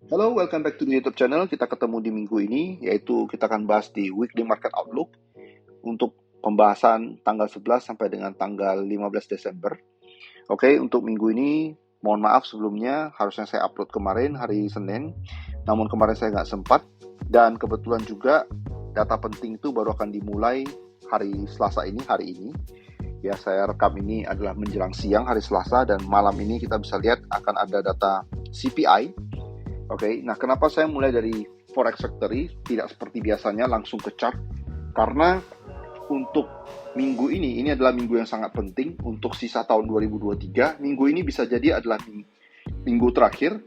Halo, welcome back to the YouTube channel. Kita ketemu di minggu ini, yaitu kita akan bahas di Weekly Market Outlook untuk pembahasan tanggal 11 sampai dengan tanggal 15 Desember. Oke, untuk minggu ini, mohon maaf sebelumnya, harusnya saya upload kemarin, hari Senin. Namun kemarin saya nggak sempat, dan kebetulan juga data penting itu baru akan dimulai hari Selasa ini, hari ini. Ya, saya rekam ini adalah menjelang siang hari Selasa, dan malam ini kita bisa lihat akan ada data CPI. Oke, nah kenapa saya mulai dari Forex Factory, tidak seperti biasanya langsung ke chart? Karena untuk minggu ini adalah minggu yang sangat penting untuk sisa tahun 2023. Minggu ini bisa jadi adalah minggu terakhir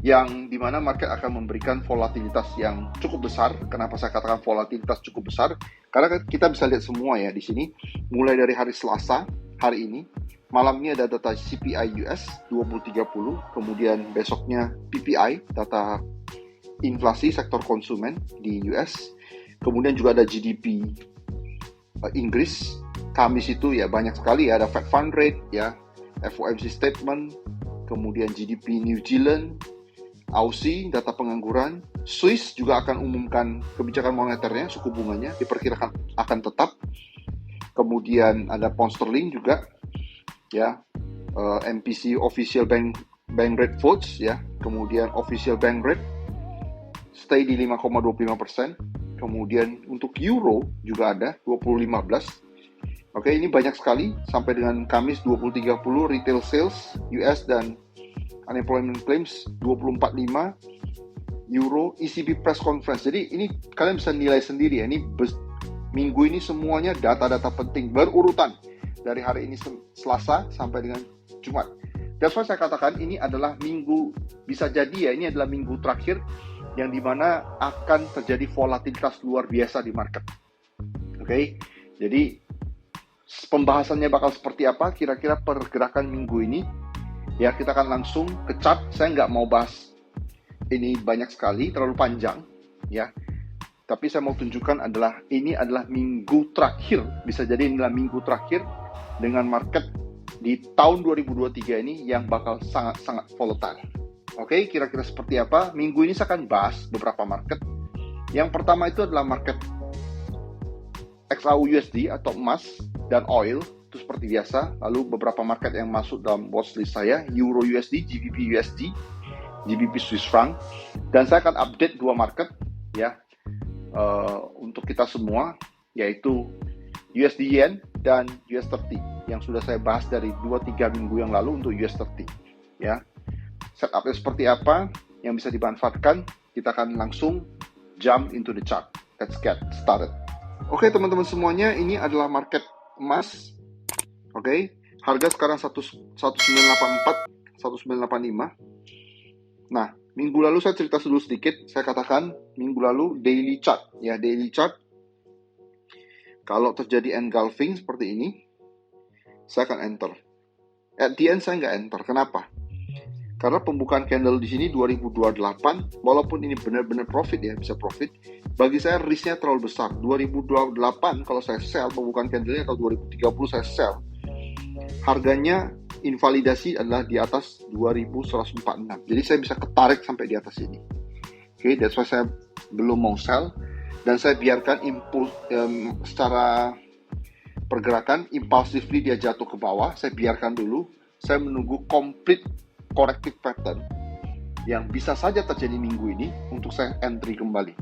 yang dimana market akan memberikan volatilitas yang cukup besar. Kenapa saya katakan volatilitas cukup besar? Karena kita bisa lihat semua ya di sini, mulai dari hari Selasa, hari ini, malam ini ada data CPI US 2030, kemudian besoknya PPI, data inflasi sektor konsumen di US, kemudian juga ada GDP Inggris. Kamis itu ya banyak sekali ya, ada Fed Fund Rate ya, FOMC statement, kemudian GDP New Zealand, Aussie, data pengangguran, Swiss juga akan umumkan kebijakan moneternya, suku bunganya diperkirakan akan tetap. Kemudian ada pound sterling juga, ya, MPC official bank rate votes ya, kemudian official bank rate stay di 5,25%. Kemudian untuk euro juga ada 2015. Oke, ini banyak sekali sampai dengan Kamis 2030 retail sales US dan unemployment claims 24.5 euro, ECB press conference. Jadi ini kalian bisa nilai sendiri ya, ini minggu ini semuanya data-data penting berurutan dari hari ini Selasa sampai dengan Jumat. That's why saya katakan ini adalah minggu, bisa jadi ya, ini adalah minggu terakhir yang dimana akan terjadi volatilitas luar biasa di market. Oke, jadi pembahasannya bakal seperti apa kira-kira pergerakan minggu ini. Ya, kita akan langsung ke chart. Saya nggak mau bahas ini banyak sekali, terlalu panjang ya. Tapi saya mau tunjukkan adalah ini adalah minggu terakhir, bisa jadi inilah minggu terakhir dengan market di tahun 2023 ini yang bakal sangat-sangat volatile. Oke, kira-kira seperti apa? Minggu ini saya akan bahas beberapa market. Yang pertama itu adalah market XAU-USD atau emas dan oil, itu seperti biasa. Lalu beberapa market yang masuk dalam watchlist saya, Euro-USD, GBP-USD, GBP Swiss franc. Dan saya akan update dua market ya, untuk kita semua, yaitu USD Yen dan US30 yang sudah saya bahas dari 2-3 minggu yang lalu untuk US30 ya. Setupnya seperti apa yang bisa dimanfaatkan, kita akan langsung jump into the chart. Let's get started. Oke teman-teman semuanya, ini adalah market emas. Oke, harga sekarang 1984, 1985. Nah, minggu lalu saya cerita dulu sedikit, saya katakan minggu lalu daily chart ya, daily chart kalau terjadi engulfing seperti ini, saya akan enter. At the end saya nggak enter. Kenapa? Karena pembukaan candle di sini 2028, walaupun ini benar-benar profit ya, bisa profit, bagi saya risknya terlalu besar. 2028 kalau saya sell, pembukaan candle-nya, atau 2030 saya sell, harganya invalidasi adalah di atas 2146. Jadi saya bisa ketarik sampai di atas ini. Oke, that's why saya belum mau sell. Dan saya biarkan impuls secara pergerakan, impulsively dia jatuh ke bawah. Saya biarkan dulu. Saya menunggu complete corrective pattern yang bisa saja terjadi minggu ini untuk saya entry kembali.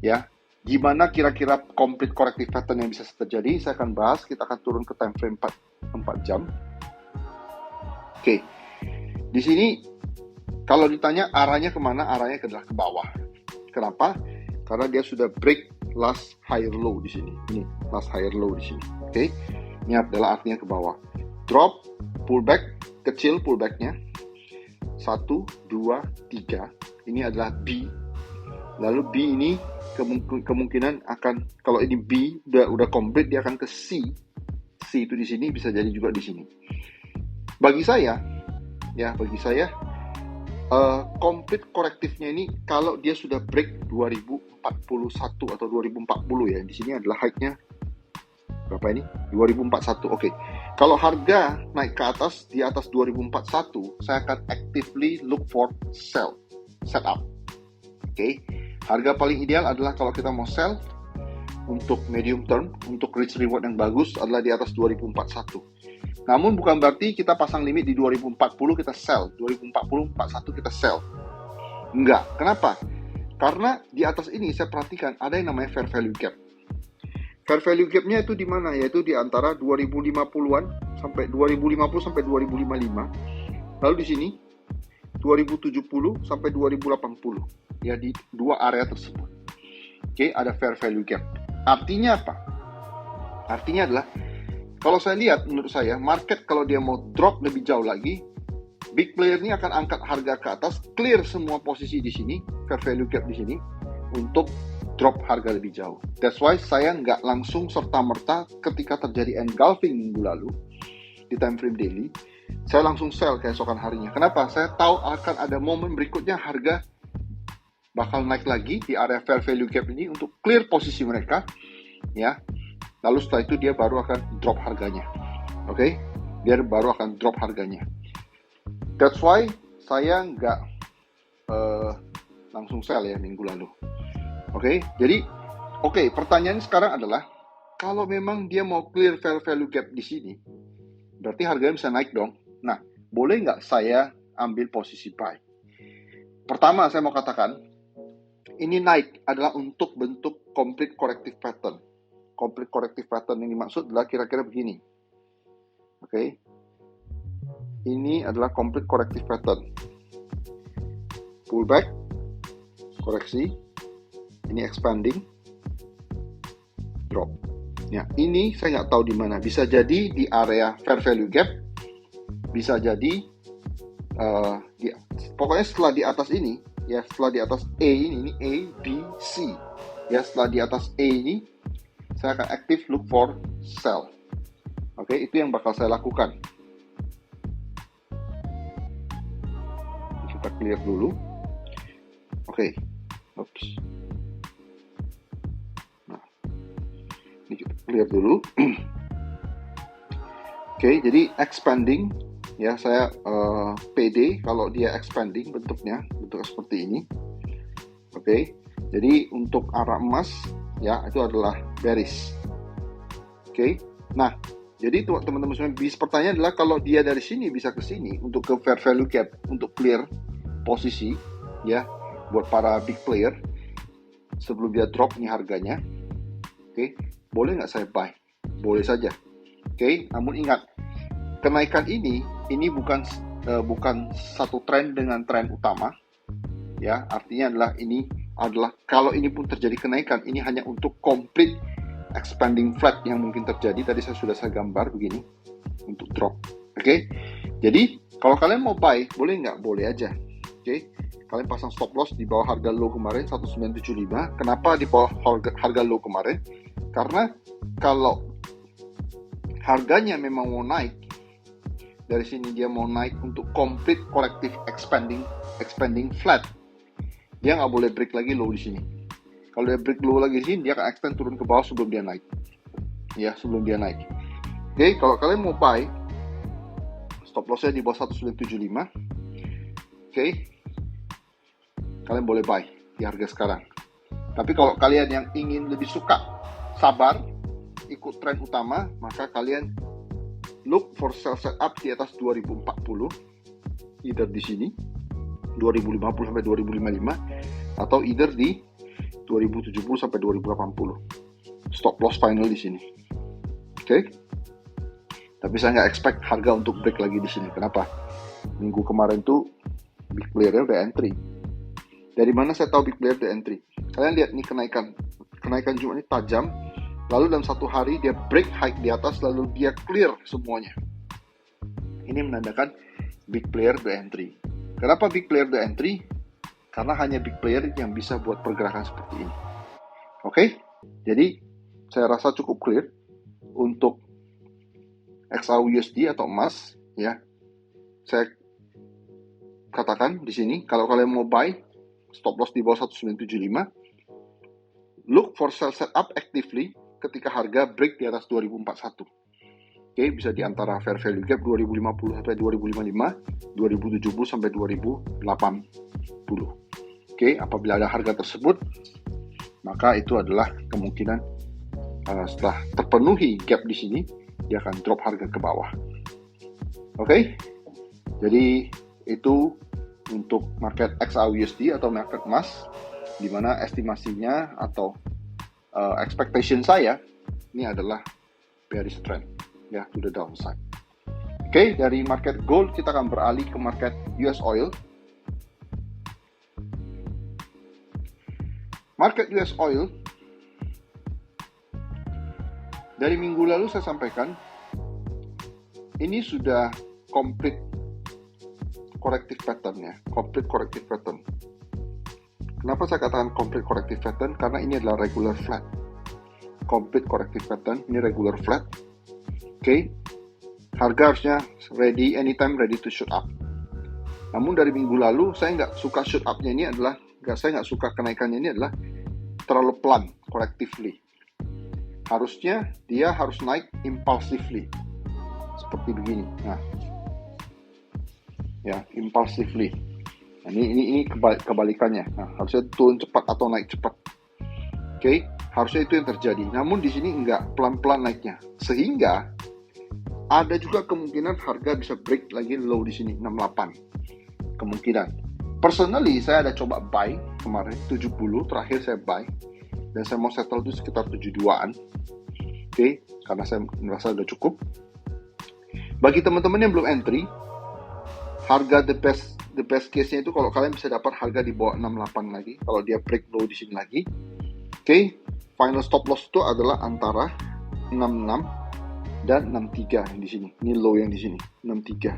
Ya, gimana kira-kira complete corrective pattern yang bisa terjadi? Saya akan bahas. Kita akan turun ke time frame 4 jam. Oke, di sini kalau ditanya arahnya kemana, arahnya adalah ke bawah. Kenapa? Karena dia sudah break last higher low di sini. Ini last higher low di sini. Oke, ini adalah artinya ke bawah. Drop, pullback, kecil pullbacknya. 1, 2, 3. Ini adalah B. Lalu B ini kemungkinan akan, kalau ini B udah complete, dia akan ke C. C itu di sini, bisa jadi juga di sini. Bagi saya, complete korektifnya ini kalau dia sudah break 2041 atau 2040 ya. Di sini adalah height-nya berapa ini? 2041. Oke. Kalau harga naik ke atas di atas 2041, saya akan actively look for sell. setup. Oke, harga paling ideal adalah kalau kita mau sell untuk medium term, untuk risk reward yang bagus adalah di atas 2041. Namun bukan berarti kita pasang limit di 2040 kita sell, 2040-41 kita sell. Enggak, kenapa? Karena di atas ini saya perhatikan ada yang namanya fair value gap. Fair value gap-nya itu di mana? Yaitu di antara 2050-an sampai 2050 sampai 2055. Lalu di sini 2070 sampai 2080. Ya, di dua area tersebut. Oke, ada fair value gap. Artinya apa? Artinya adalah kalau saya lihat, menurut saya market kalau dia mau drop lebih jauh lagi, big player ini akan angkat harga ke atas, clear semua posisi di sini, fair value gap di sini, untuk drop harga lebih jauh. That's why saya nggak langsung serta-merta ketika terjadi engulfing minggu lalu di time frame daily, saya langsung sell keesokan harinya. Kenapa? Saya tahu akan ada momen berikutnya harga bakal naik lagi di area fair value gap ini untuk clear posisi mereka, ya. Lalu setelah itu dia baru akan drop harganya. Oke? Dia baru akan drop harganya. That's why saya nggak langsung sell ya minggu lalu. Oke? Jadi, pertanyaan sekarang adalah kalau memang dia mau clear fair value gap di sini, berarti harganya bisa naik dong. Nah, boleh nggak saya ambil posisi buy? Pertama, saya mau katakan, ini naik adalah untuk bentuk complete corrective pattern. Complete corrective pattern yang dimaksud adalah kira-kira begini. Oke. Ini adalah complete corrective pattern. Pullback, koreksi, ini expanding, drop. Ya, ini saya nggak tahu di mana. Bisa jadi di area fair value gap, bisa jadi pokoknya setelah di atas ini, ya setelah di atas A ini A, B, C, ya setelah di atas A ini saya akan active look for sell. Oke, itu yang bakal saya lakukan. Kita clear dulu. Oke, oops. Nah, ini kita clear dulu. Oke, jadi expanding, ya saya PD kalau dia expanding bentuknya seperti ini. Oke, jadi untuk arah emas, ya itu adalah bearish. Oke, nah jadi teman-teman semua, pertanyaan adalah kalau dia dari sini bisa ke sini untuk ke fair value gap untuk clear posisi, ya buat para big player sebelum dia drop nih harganya. Oke, boleh nggak saya buy? Boleh saja. Oke, namun ingat kenaikan ini bukan satu tren dengan tren utama, ya artinya adalah ini adalah kalau ini pun terjadi kenaikan, ini hanya untuk complete expanding flat yang mungkin terjadi. Tadi saya gambar begini untuk drop. Oke, jadi kalau kalian mau buy boleh nggak? Boleh aja. Oke, kalian pasang stop loss di bawah harga low kemarin 1975. Kenapa di bawah harga low kemarin? Karena kalau harganya memang mau naik dari sini, dia mau naik untuk complete corrective expanding flat, dia nggak boleh break lagi low di sini. Kalau dia break low lagi di sini, dia akan extend turun ke bawah sebelum dia naik. Ya, sebelum dia naik. Oke, kalau kalian mau buy, stop lossnya di bawah 1975. Oke, kalian boleh buy di harga sekarang. Tapi kalau kalian yang ingin lebih suka sabar, ikut tren utama, maka kalian look for sell setup di atas 2040, either di sini 2050 sampai 2055 atau either di 2070 sampai 2080. Stop loss final di sini. Oke. Tapi saya nggak expect harga untuk break lagi di sini. Kenapa? Minggu kemarin tuh big player-nya udah entry. Dari mana saya tahu big player udah entry? Kalian lihat nih kenaikan Jumat ini tajam. Lalu dalam satu hari dia break high di atas, lalu dia clear semuanya. Ini menandakan big player udah entry. Kenapa big player udah entry? Karena hanya big player yang bisa buat pergerakan seperti ini. Oke? Jadi saya rasa cukup clear untuk XAUUSD atau emas, ya. Saya katakan di sini, kalau kalian mau buy, stop loss di bawah 1975, look for sell setup actively ketika harga break di atas 2041. Oke, bisa di antara fair value gap 2050 sampai 2055, 2070 sampai 2080. Oke, apabila ada harga tersebut, maka itu adalah kemungkinan setelah terpenuhi gap di sini, dia akan drop harga ke bawah. Oke, jadi itu untuk market XAUUSD atau market emas, di mana estimasinya atau expectation saya ini adalah bearish trend, ya, to the downside. Oke, dari market gold kita akan beralih ke market US oil. Market US oil, dari minggu lalu saya sampaikan, ini sudah complete corrective pattern ya, complete corrective pattern. Kenapa saya katakan complete corrective pattern? Karena ini adalah regular flat. Complete corrective pattern, ini regular flat. Oke, harga harusnya ready, anytime ready to shoot up. Namun dari minggu lalu, saya nggak suka shoot up-nya ini adalah, saya nggak suka kenaikannya ini adalah terlalu pelan, collectively. Harusnya dia harus naik impulsively, seperti begini. Nah, ya, impulsively. Nah, ini kebalikannya. Nah, harusnya turun cepat atau naik cepat. Oke, harusnya itu yang terjadi. Namun di sini enggak, pelan-pelan naiknya. Sehingga ada juga kemungkinan harga bisa break lagi low di sini 68. Kemungkinan. Personally, saya ada coba buy kemarin 70, terakhir saya buy. Dan saya mau settle itu sekitar 72-an. Oke, karena saya merasa udah cukup. Bagi teman-teman yang belum entry, harga the best case-nya itu kalau kalian bisa dapat harga di bawah 68 lagi, kalau dia break low di sini lagi. Oke, final stop loss itu adalah antara 66 dan 63 yang di sini. Ini low yang di sini, 63.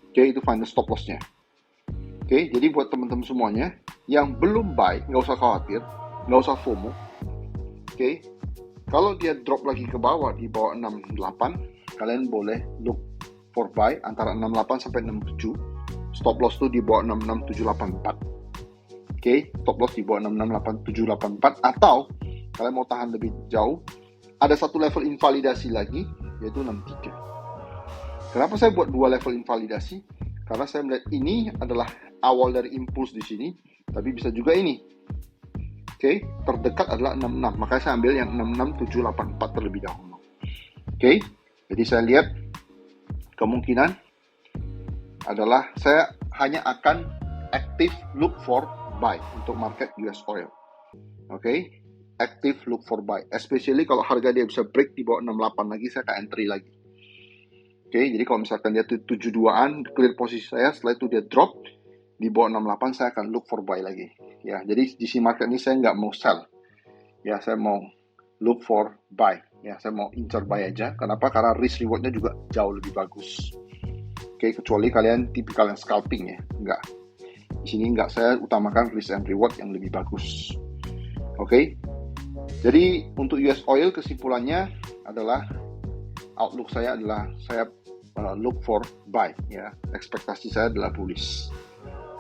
Oke, itu final stop loss-nya. Oke, jadi buat teman-teman semuanya yang belum buy, nggak usah khawatir, nggak usah FOMO. Oke, kalau dia drop lagi ke bawah di bawah 68, kalian boleh look for buy antara 68 sampai 67. Stop loss tuh di bawah 66784. Oke, stop loss di bawah 66784, atau kalian mau tahan lebih jauh, ada satu level invalidasi lagi, yaitu 63. Kenapa saya buat dua level invalidasi? Karena saya melihat ini adalah awal dari impuls di sini, tapi bisa juga ini. Oke, terdekat adalah 66, makanya saya ambil yang 66784 terlebih dahulu. Oke, jadi saya lihat kemungkinan adalah saya hanya akan active look for buy untuk market US oil. Oke, active look for buy, especially kalau harga dia bisa break di bawah 68 lagi, saya akan entry lagi. Oke, jadi kalau misalkan dia 72-an, clear posisi saya, setelah itu dia drop di bawah 68, saya akan look for buy lagi. Ya, jadi di sini market ini saya nggak mau sell. Ya, saya mau look for buy. Ya, saya mau incer buy aja. Kenapa? Karena risk rewardnya juga jauh lebih bagus. Oke, kecuali kalian tipikal yang scalping ya. Enggak. Di sini enggak, saya utamakan risk and reward yang lebih bagus. Oke. Jadi untuk US oil kesimpulannya adalah outlook saya adalah saya look for buy ya. Ekspektasi saya adalah bullish.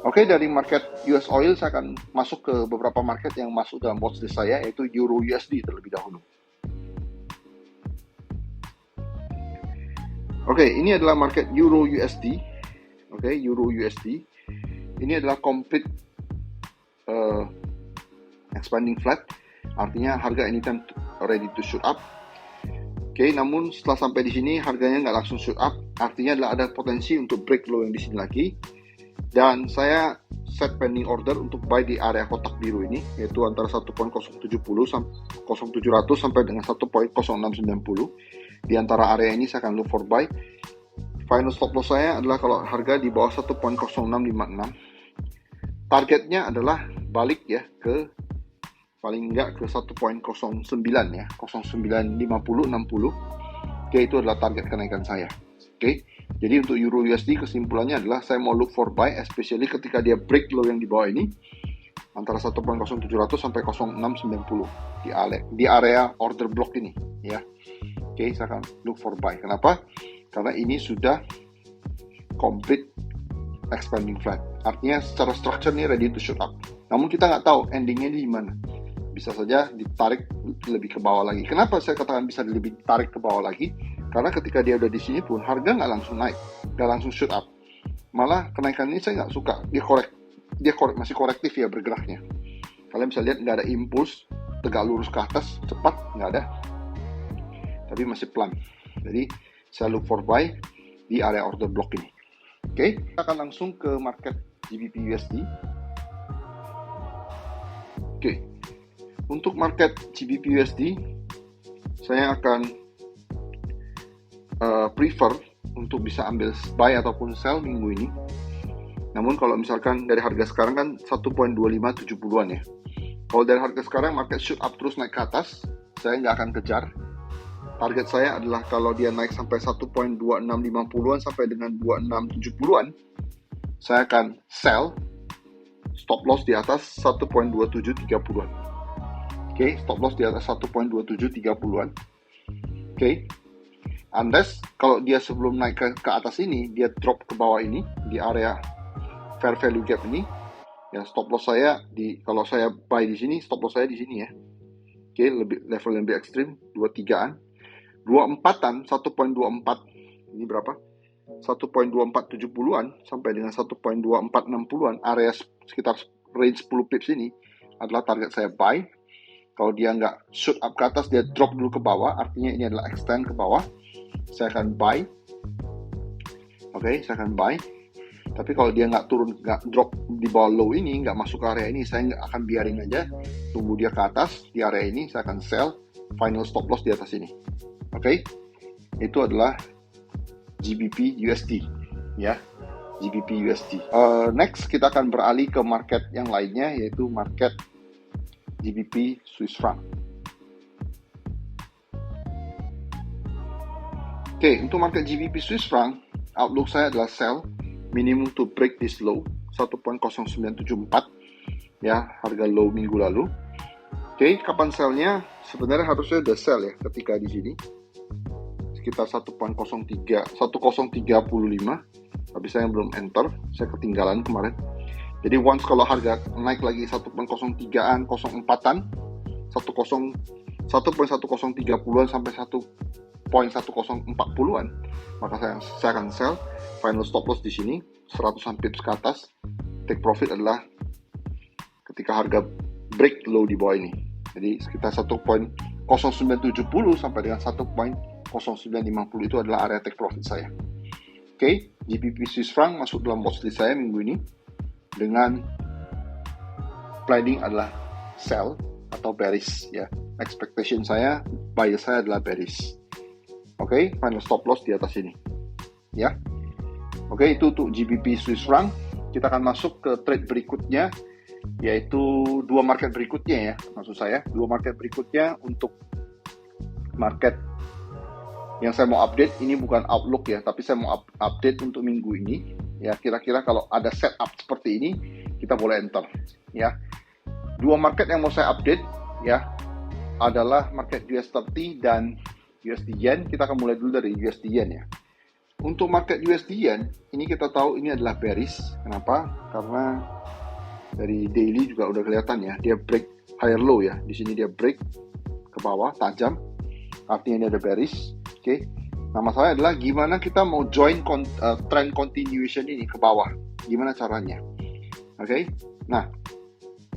Oke, dari market US oil saya akan masuk ke beberapa market yang masuk dalam watchlist saya, yaitu Euro USD terlebih dahulu. Oke, ini adalah market Euro USD. Oke, Euro USD. Ini adalah complete expanding flat. Artinya harga anytime ready to shoot up. Oke, namun setelah sampai di sini harganya nggak langsung shoot up. Artinya adalah ada potensi untuk break low yang di sini lagi. Dan saya set pending order untuk buy di area kotak biru ini, yaitu antara 1.0700 sampai dengan 1.0690. Di antara area ini saya akan look for buy. Final stop loss saya adalah kalau harga di bawah 1.0656. Targetnya adalah balik ya ke paling enggak ke 1.09 ya, 0950 60. Oke, itu adalah target kenaikan saya. Oke. Jadi untuk Euro USD kesimpulannya adalah saya mau look for buy, especially ketika dia break low yang di bawah ini antara 1.0700 sampai 0690 di area order block ini ya. Oke, saya akan look for buy. Kenapa? Karena ini sudah complete expanding flat. Artinya secara structure ini ready to shoot up. Namun kita nggak tahu endingnya di mana. Bisa saja ditarik lebih ke bawah lagi. Kenapa saya katakan bisa lebih ditarik ke bawah lagi? Karena ketika dia udah di sini pun harga nggak langsung naik, nggak langsung shoot up. Malah kenaikan ini saya nggak suka, dia korek dia masih korektif ya bergeraknya. Kalian bisa lihat nggak ada impuls tegak lurus ke atas cepat, nggak ada, tapi masih pelan. Jadi saya look for buy di area order block ini. Oke, kita akan langsung ke market GBP USD. Oke, untuk market GBP USD saya akan prefer untuk bisa ambil buy ataupun sell minggu ini. Namun kalau misalkan dari harga sekarang kan 1.2570-an ya. Kalau dari harga sekarang market shoot up terus naik ke atas, saya nggak akan kejar. Target saya adalah kalau dia naik sampai 1.2650-an sampai dengan 2670-an, saya akan sell, stop loss di atas 1.2730-an. Oke, stop loss di atas 1.2730-an. Oke. Unless kalau dia sebelum naik ke atas ini, dia drop ke bawah ini di area fair value gap ini, ya stop loss saya kalau saya buy di sini, stop loss saya di sini ya. Oke, level yang lebih ekstrim 23-an. 24-an 1.24 ini berapa? 1.2470-an sampai dengan 1.2460-an, area sekitar range 10 pips ini adalah target saya buy. Kalau dia nggak shoot up ke atas, dia drop dulu ke bawah, artinya ini adalah extend ke bawah, saya akan buy. Oke, saya akan buy. Tapi kalau dia nggak turun, nggak drop di bawah low ini, nggak masuk ke area ini, saya nggak akan biarin aja, tunggu dia ke atas di area ini, saya akan sell, final stop loss di atas ini. Oke, itu adalah GBP USD ya, GBP USD. Next kita akan beralih ke market yang lainnya, yaitu market GBP Swiss franc. Oke, untuk market GBP Swiss franc, outlook saya adalah sell, minimum to break this low 1.0974 ya, harga low minggu lalu. Oke, kapan sellnya? Sebenarnya harusnya udah sell ya ketika di sini sekitar 1.05, tapi saya belum enter, saya ketinggalan kemarin. Jadi once kalau harga naik lagi 1.03an, 04an, 1.1030-an sampai 1.1040-an, maka saya akan sell. Final stop loss di sini 100 pips ke atas. Take profit adalah ketika harga break low di bawah ini. Jadi sekitar 1.0970 sampai dengan 1.0950 itu adalah area take profit saya. Oke, GBP Swiss franc masuk dalam watchlist saya minggu ini dengan planning adalah sell atau bearish ya. Expectation saya, buy saya adalah bearish. Oke, final stop loss di atas ini. Ya. Oke, itu untuk GBP Swiss franc. Kita akan masuk ke trade berikutnya, yaitu dua market berikutnya ya. Maksud saya, dua market berikutnya untuk market yang saya mau update. Ini bukan outlook ya, tapi saya mau update untuk minggu ini. Ya, kira-kira kalau ada setup seperti ini, kita boleh enter. Ya, dua market yang mau saya update ya adalah market US30 dan USD Yen. Kita akan mulai dulu dari USD Yen ya. Untuk market USD Yen, ini kita tahu ini adalah bearish. Kenapa? Karena dari daily juga udah kelihatan ya, dia break higher low ya. Di sini dia break ke bawah tajam. Artinya ini ada bearish. Oke. Nah, masalahnya adalah gimana kita mau join trend continuation ini ke bawah. Gimana caranya? Oke. Nah,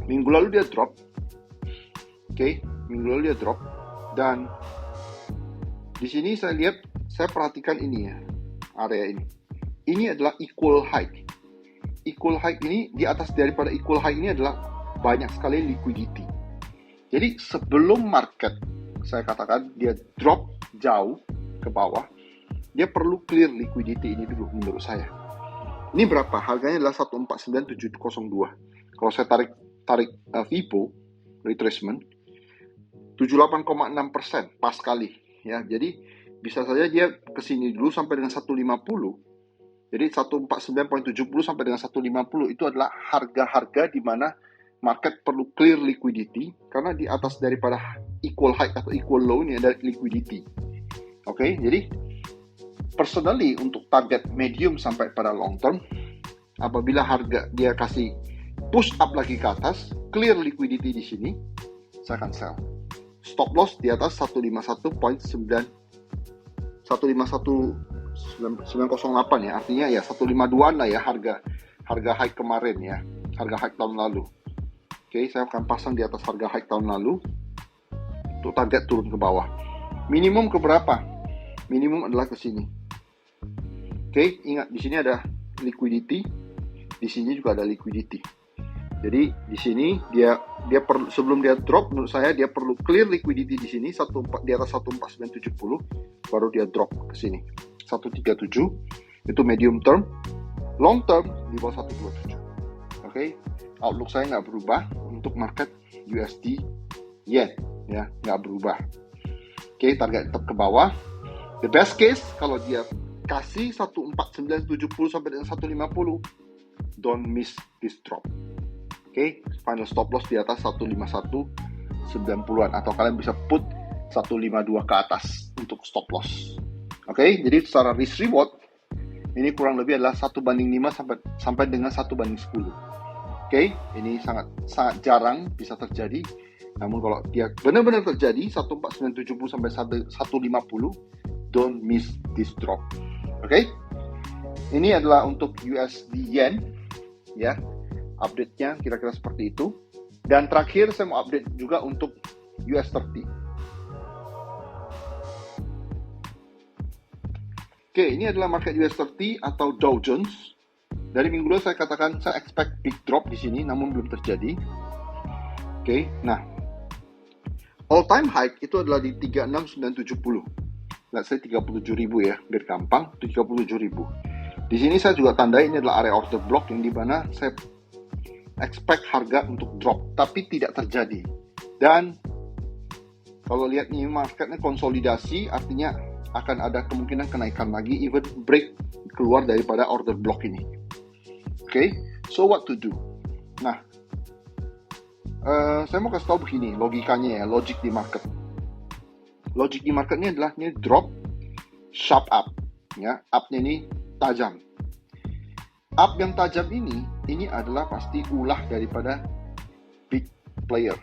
minggu lalu dia drop. Oke, minggu lalu dia drop, dan di sini saya perhatikan ini ya, area ini. Ini adalah equal high. Equal high ini, di atas daripada equal high ini adalah banyak sekali liquidity. Jadi sebelum market, saya katakan dia drop jauh ke bawah, dia perlu clear liquidity ini dulu menurut saya. Ini berapa? Harganya adalah 149.702. Kalau saya tarik Vipo retracement 78,6%, pas sekali ya. Jadi bisa saja dia kesini dulu sampai dengan 150. Jadi 149.70 sampai dengan 150 itu adalah harga-harga di mana market perlu clear liquidity, karena di atas daripada equal high atau equal low ini ada liquidity. Oke, jadi personally untuk target medium sampai pada long term, apabila harga dia kasih push up lagi ke atas, clear liquidity di sini, saya akan sell. Stop loss di atas 151.908 ya, artinya ya 152an lah ya harga high kemarin ya. harga high tahun lalu. Oke, saya akan pasang di atas harga high tahun lalu untuk target turun ke bawah. Minimum ke berapa? Minimum adalah ke sini. Oke, ingat di sini ada liquidity, di sini juga ada liquidity. Jadi di sini dia perlu, sebelum dia drop, menurut saya dia perlu clear liquidity di sini di atas 14970, baru dia drop ke sini 137. Itu medium term. Long term di bawah 127. Oke, outlook saya nggak berubah untuk market USD Yen, ya, nggak berubah. Oke, target tetap ke bawah. The best case kalau dia kasih 14970 sampai dengan 150, don't miss this drop. Oke, final stop loss di atas 15190-an, atau kalian bisa put 152 ke atas untuk stop loss. Oke, jadi secara risk reward ini kurang lebih adalah 1:5 sampai dengan 1:10. Oke, ini sangat jarang bisa terjadi. Namun kalau dia benar-benar terjadi 14970 sampai 150, don't miss this drop. Oke. Ini adalah untuk USD Yen, ya. Update-nya kira-kira seperti itu. Dan terakhir saya mau update juga untuk US30. Oke, ini adalah market US30 atau Dow Jones. Dari minggu lalu saya katakan saya expect big drop di sini, namun belum terjadi. Oke, nah all time high itu adalah di 36970. Let's say 37.000 ya, biar gampang, 37.000. Di sini saya juga tandai ini adalah area order block yang dimana saya expect harga untuk drop, tapi tidak terjadi. Dan kalau lihat nih marketnya konsolidasi, artinya akan ada kemungkinan kenaikan lagi, even break keluar daripada order block ini. Oke, so what to do? Nah, saya mau kasih tahu begini logikanya ya, logic di market. Logic di market ini adalah ini drop, sharp up, ya, up-nya ini tajam. Up yang tajam ini adalah pasti ulah daripada big player,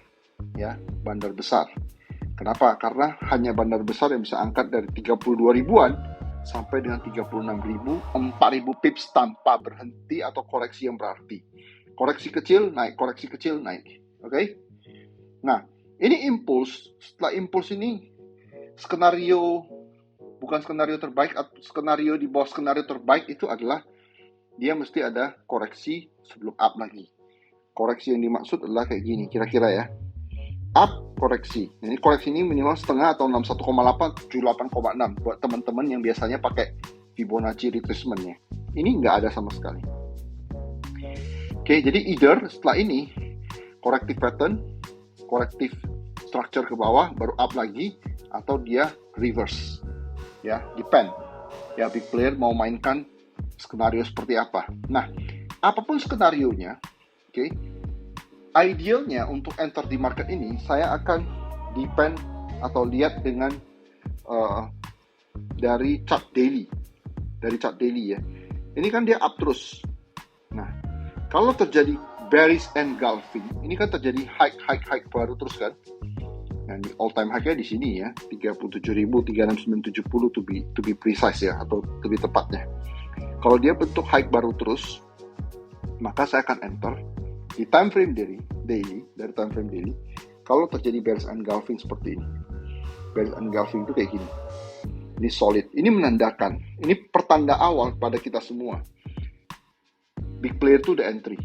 ya, bandar besar. Kenapa? Karena hanya bandar besar yang bisa angkat dari 32 ribuan sampai dengan 36.000, 4.000 pips tanpa berhenti atau koreksi yang berarti. Koreksi kecil naik, koreksi kecil naik. Oke? Nah, ini impuls. Setelah impuls ini skenario, bukan skenario terbaik, skenario di bawah skenario terbaik itu adalah dia mesti ada koreksi sebelum up lagi. Koreksi yang dimaksud adalah kayak gini, kira-kira ya. Up, koreksi. Ini koreksi ini minimal setengah atau 61,8, 78,6 buat teman-teman yang biasanya pakai Fibonacci retracement-nya. Ini nggak ada sama sekali. Oke, jadi either setelah ini corrective pattern, corrective structure ke bawah, baru up lagi, atau dia reverse. Ya, depend. Ya, big player mau mainkan skenario seperti apa. Nah, apapun skenarionya, oke, idealnya untuk enter di market ini, saya akan depend atau lihat dengan dari chart daily. Dari chart daily ya. Ini kan dia up terus. Nah, kalau terjadi bearish engulfing, ini kan terjadi high baru terus kan. Nah, ini all time high-nya di sini ya, 37.36970 to be precise ya, atau lebih tepatnya. Kalau dia bentuk high baru terus, maka saya akan enter di time frame daily, dari time frame daily, kalau terjadi bearish engulfing seperti ini. Bearish engulfing itu kayak gini. Ini solid. Ini menandakan, ini pertanda awal pada kita semua. Big player itu the entry.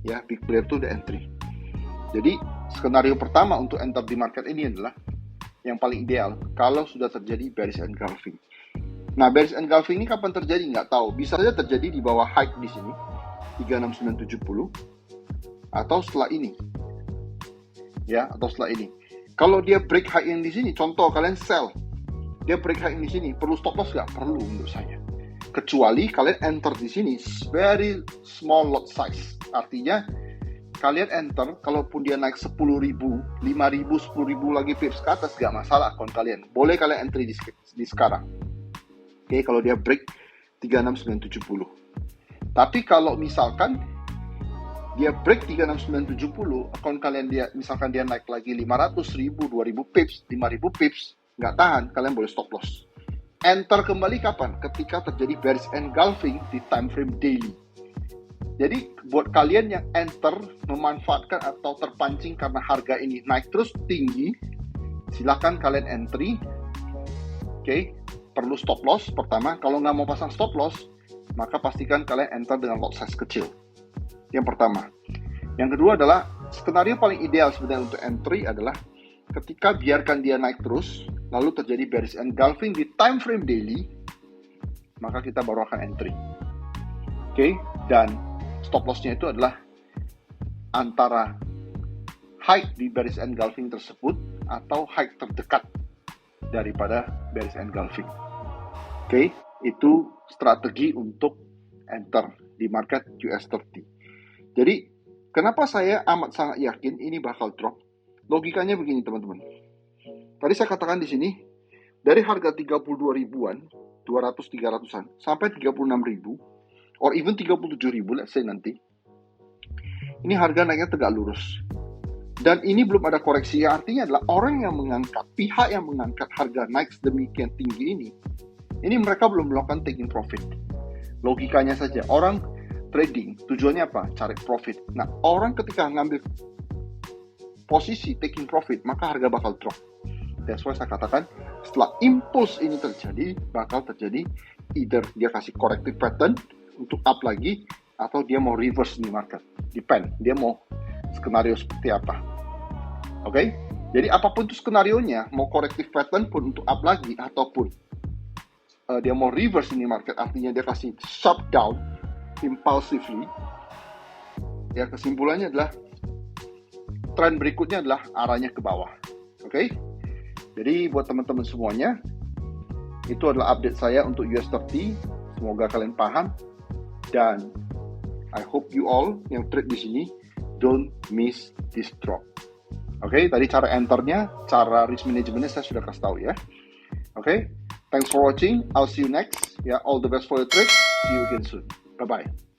Ya, big player itu the entry. Jadi, skenario pertama untuk enter di market ini adalah yang paling ideal kalau sudah terjadi bearish engulfing. Nah, bearish engulfing ini kapan terjadi? Nggak tahu. Bisa saja terjadi di bawah high di sini, 36970, atau setelah ini. Ya, atau setelah ini. Kalau dia break high yang di sini, contoh kalian sell, dia break high yang di sini, perlu stop loss nggak? Perlu menurut saya. Kecuali kalian enter di sini, very small lot size. Artinya, kalian enter, kalaupun dia naik 10.000, 5.000, 10.000 lagi pips ke atas, nggak masalah akun kalian. Boleh kalian entry di sekarang. Oke, kalau dia break 36970. Tapi kalau misalkan dia break 36970, akun kalian misalkan dia naik lagi 500.000, 2.000 pips, 5.000 pips, nggak tahan, kalian boleh stop loss. Enter kembali kapan? Ketika terjadi bearish engulfing di time frame daily. Jadi buat kalian yang enter, memanfaatkan atau terpancing karena harga ini naik terus tinggi, silakan kalian entry. Oke, perlu stop loss pertama. Kalau nggak mau pasang stop loss, maka pastikan kalian enter dengan lot size kecil. Yang pertama. Yang kedua adalah, skenario paling ideal sebenarnya untuk entry adalah ketika biarkan dia naik terus, lalu terjadi bearish engulfing di time frame daily, maka kita baru akan entry. Oke, dan stop loss-nya itu adalah antara high di bearish engulfing tersebut atau high terdekat daripada bearish engulfing. Oke, itu strategi untuk enter di market US30. Jadi, kenapa saya amat sangat yakin ini bakal drop? Logikanya begini, teman-teman. Tadi saya katakan di sini, dari harga 32 ribuan, 200-300an, sampai 36 ribu, or even 37 ribu, let's say nanti, ini harga naiknya tegak lurus. Dan ini belum ada koreksi, artinya adalah orang yang mengangkat, pihak yang mengangkat harga naik sedemikian tinggi ini mereka belum melakukan taking profit. Logikanya saja, orang trading, tujuannya apa? Cari profit. Nah, orang ketika ngambil posisi taking profit, maka harga bakal drop. That's why saya katakan, setelah impulse ini terjadi, bakal terjadi either dia kasih corrective pattern untuk up lagi, atau dia mau reverse di market. Depend, dia mau skenario seperti apa. Oke? Jadi apapun itu skenarionya, mau corrective pattern pun untuk up lagi, ataupun dia mau reverse ini market, artinya dia kasih sharp down, impulsively, ya kesimpulannya adalah tren berikutnya adalah arahnya ke bawah. Oke? Jadi buat teman-teman semuanya, itu adalah update saya untuk US30. Semoga kalian paham, dan I hope you all yang trade di sini don't miss this drop. Oke, tadi cara enternya, cara risk managementnya saya sudah kasih tahu ya. Oke, thanks for watching. I'll see you next. Ya, all the best for your trade. See you again soon. Bye-bye.